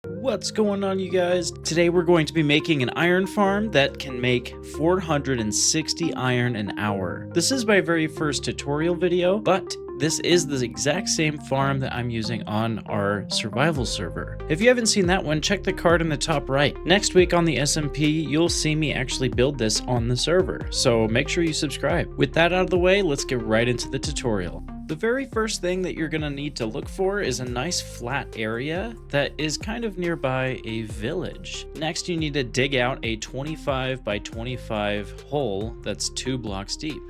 What's going on, you guys? Today we're going to be making an iron farm that can make 460 iron an hour. This is my very first tutorial video, but this is the exact same farm that I'm using on our survival server. If you haven't seen that one, check the card in the top right. Next week on the SMP, you'll see me actually build this on the server, so make sure you subscribe. With that out of the way, let's get right into the tutorial. The very first thing that you're going to need to look for is a nice flat area that is kind of nearby a village. Next, you need to dig out a 25 by 25 hole that's 2 blocks deep,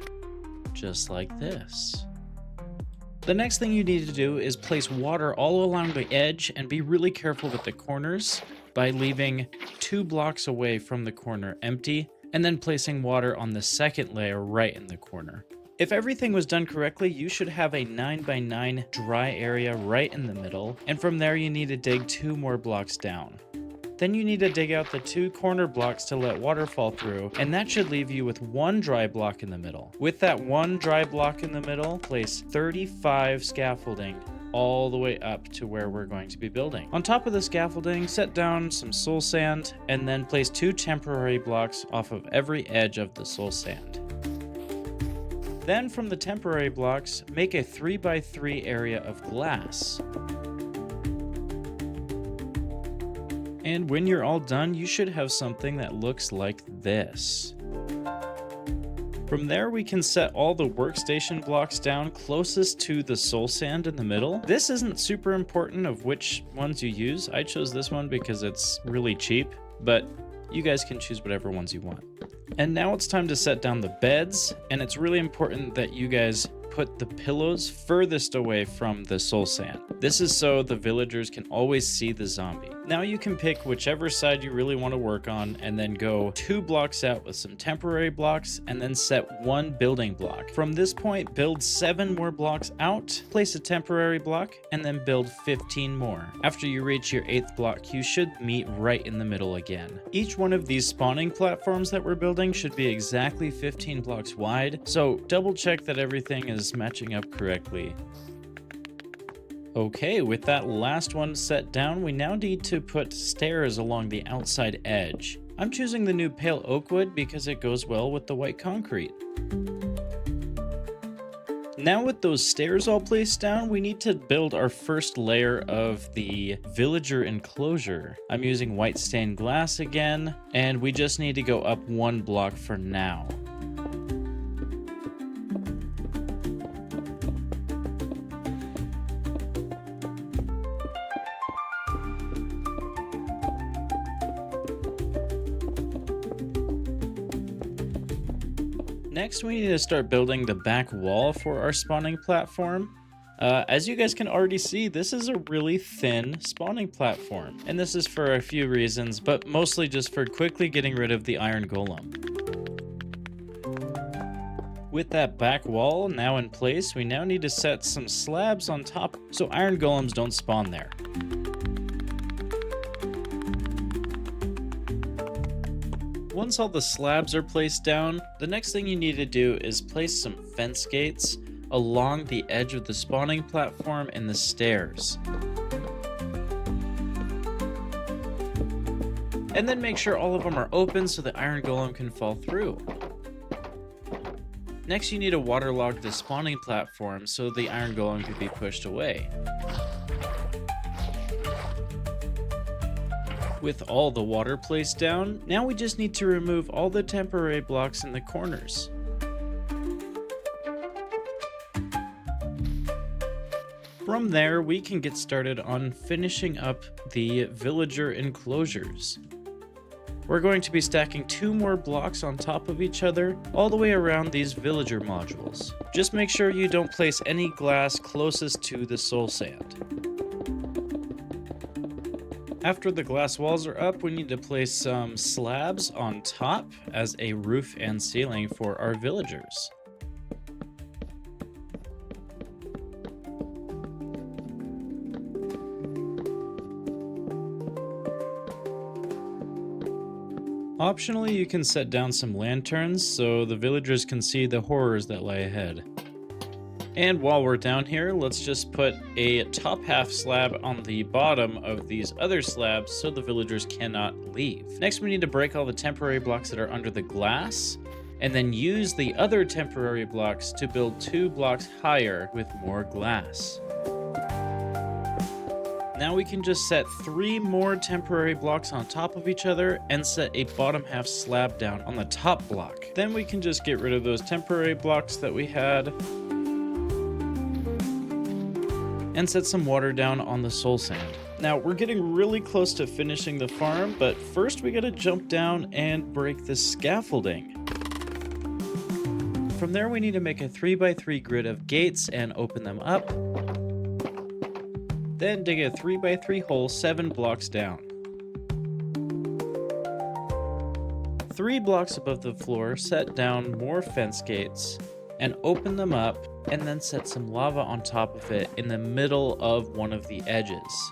just like this. The next thing you need to do is place water all along the edge and be really careful with the corners by leaving 2 blocks away from the corner empty and then placing water on the second layer right in the corner. If everything was done correctly, you should have a 9 by 9 dry area right in the middle, and from there you need to dig 2 more blocks down. Then you need to dig out the 2 corner blocks to let water fall through, and that should leave you with 1 dry block in the middle. With that 1 dry block in the middle, place 35 scaffolding all the way up to where we're going to be building. On top of the scaffolding, set down some soul sand, and then place 2 temporary blocks off of every edge of the soul sand. Then from the temporary blocks, make a 3 by 3 area of glass. And when you're all done, you should have something that looks like this. From there, we can set all the workstation blocks down closest to the soul sand in the middle. This isn't super important of which ones you use. I chose this one because it's really cheap, but you guys can choose whatever ones you want. And now it's time to set down the beds, and it's really important that you guys put the pillows furthest away from the soul sand. This is so the villagers can always see the zombie. Now you can pick whichever side you really want to work on and then go 2 blocks out with some temporary blocks and then set 1 building block. From this point, build 7 more blocks out, place a temporary block, and then build 15 more. After you reach your 8th block, you should meet right in the middle again. Each one of these spawning platforms that we're building should be exactly 15 blocks wide, so double check that everything is matching up correctly. Okay, with that last one set down, we now need to put stairs along the outside edge. I'm choosing the new pale oak wood because it goes well with the white concrete. Now with those stairs all placed down, we need to build our first layer of the villager enclosure. I'm using white stained glass again, and we just need to go up 1 block for now. Next, we need to start building the back wall for our spawning platform. As you guys can already see, this is a really thin spawning platform, and this is for a few reasons, but mostly just for quickly getting rid of the iron golem. With that back wall now in place, we now need to set some slabs on top so iron golems don't spawn there. Once all the slabs are placed down, the next thing you need to do is place some fence gates along the edge of the spawning platform and the stairs. And then make sure all of them are open so the iron golem can fall through. Next, you need to waterlog the spawning platform so the iron golem can be pushed away. With all the water placed down, now we just need to remove all the temporary blocks in the corners. From there, we can get started on finishing up the villager enclosures. We're going to be stacking 2 more blocks on top of each other all the way around these villager modules. Just make sure you don't place any glass closest to the soul sand. After the glass walls are up, we need to place some slabs on top as a roof and ceiling for our villagers. Optionally, you can set down some lanterns so the villagers can see the horrors that lie ahead. And while we're down here, let's just put a top half slab on the bottom of these other slabs so the villagers cannot leave. Next, we need to break all the temporary blocks that are under the glass, and then use the other temporary blocks to build 2 blocks higher with more glass. Now we can just set 3 more temporary blocks on top of each other and set a bottom half slab down on the top block. Then we can just get rid of those temporary blocks that we had and set some water down on the soul sand. Now we're getting really close to finishing the farm, but first we gotta jump down and break the scaffolding. From there we need to make a 3x3 grid of gates and open them up. Then dig a 3x3 hole 7 blocks down. 3 blocks above the floor, set down more fence gates and open them up, and then set some lava on top of it in the middle of one of the edges.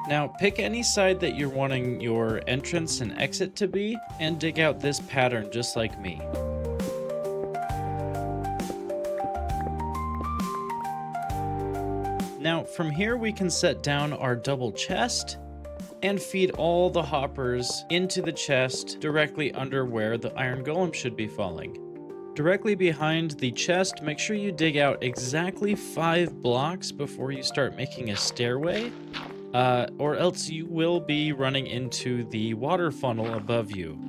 Now pick any side that you're wanting your entrance and exit to be, and dig out this pattern just like me. Now from here we can set down our double chest and feed all the hoppers into the chest directly under where the iron golem should be falling. Directly behind the chest, make sure you dig out exactly 5 blocks before you start making a stairway, or else you will be running into the water funnel above you.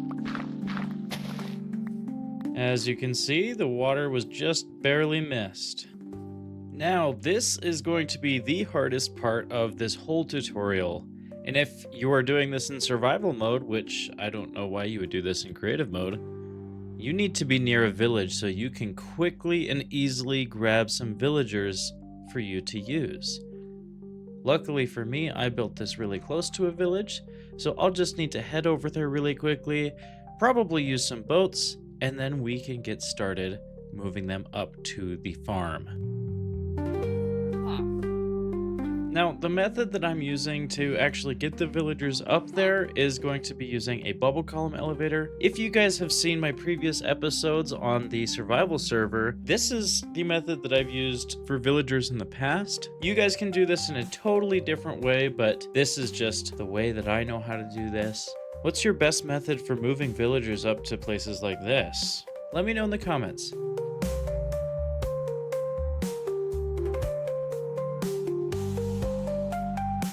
As you can see, the water was just barely missed. Now, this is going to be the hardest part of this whole tutorial. And if you are doing this in survival mode, which I don't know why you would do this in creative mode, you need to be near a village so you can quickly and easily grab some villagers for you to use. Luckily for me, I built this really close to a village, so I'll just need to head over there really quickly, probably use some boats, and then we can get started moving them up to the farm. Now, the method that I'm using to actually get the villagers up there is going to be using a bubble column elevator. If you guys have seen my previous episodes on the survival server, this is the method that I've used for villagers in the past. You guys can do this in a totally different way, but this is just the way that I know how to do this. What's your best method for moving villagers up to places like this? Let me know in the comments.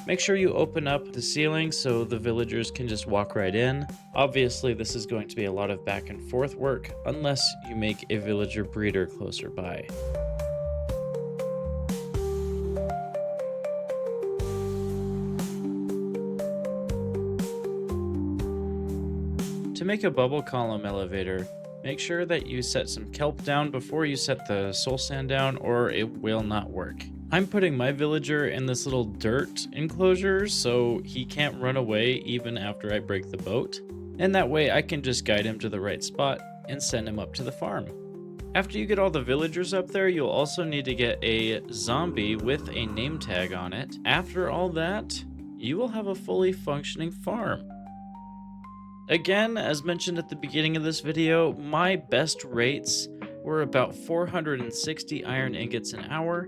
Make sure you open up the ceiling so the villagers can just walk right in. Obviously, this is going to be a lot of back and forth work unless you make a villager breeder closer by. To make a bubble column elevator, make sure that you set some kelp down before you set the soul sand down, or it will not work. I'm putting my villager in this little dirt enclosure so he can't run away even after I break the boat, and that way I can just guide him to the right spot and send him up to the farm. After you get all the villagers up there, you'll also need to get a zombie with a name tag on it. After all that, you will have a fully functioning farm. Again, as mentioned at the beginning of this video, my best rates were about 460 iron ingots an hour.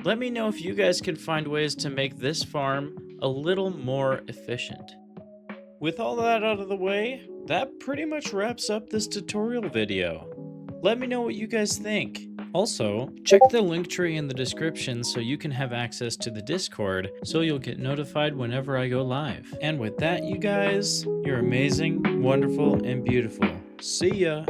Let me know if you guys can find ways to make this farm a little more efficient. With all that out of the way, that pretty much wraps up this tutorial video. Let me know what you guys think. Also, check the link tree in the description so you can have access to the Discord so you'll get notified whenever I go live. And with that, you guys, you're amazing, wonderful, and beautiful. See ya!